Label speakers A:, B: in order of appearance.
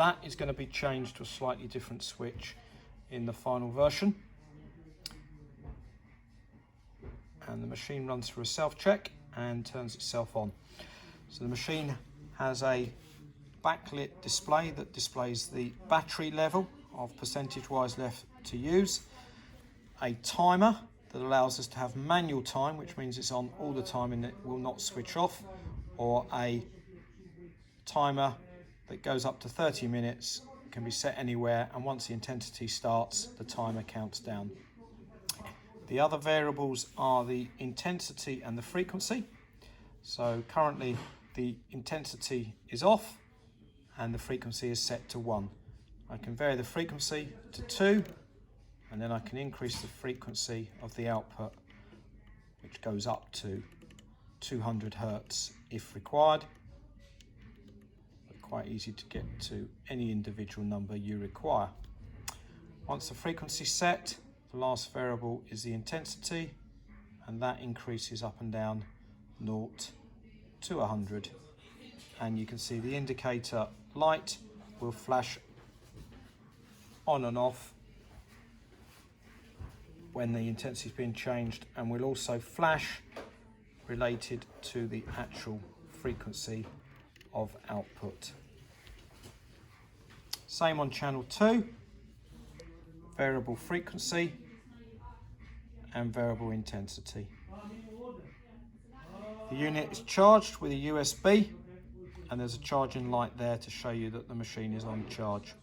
A: That is going to be changed to a slightly different switch in the final version. And the machine runs through a self-check and turns itself on. So the machine has a backlit display that displays the battery level of percentage-wise left to use, a timer that allows us to have manual time, which means it's on all the time and it will not switch off, or a timer that goes up to 30 minutes, can be set anywhere, and once the intensity starts, the timer counts down. The other variables are the intensity and the frequency. So currently the intensity is off and the frequency is set to 1. I can vary the frequency to 2, and then I can increase the frequency of the output, which goes up to 200 Hertz if required. But quite easy to get to any individual number you require. Once the frequency is set, the last variable is the intensity, and that increases up and down 0 to 100. And you can see the indicator light will flash on and off when the intensity is being changed, and will also flash related to the actual frequency of output. Same on channel 2, variable frequency and variable intensity. The unit is charged with a USB, and there's a charging light there to show you that the machine is on charge.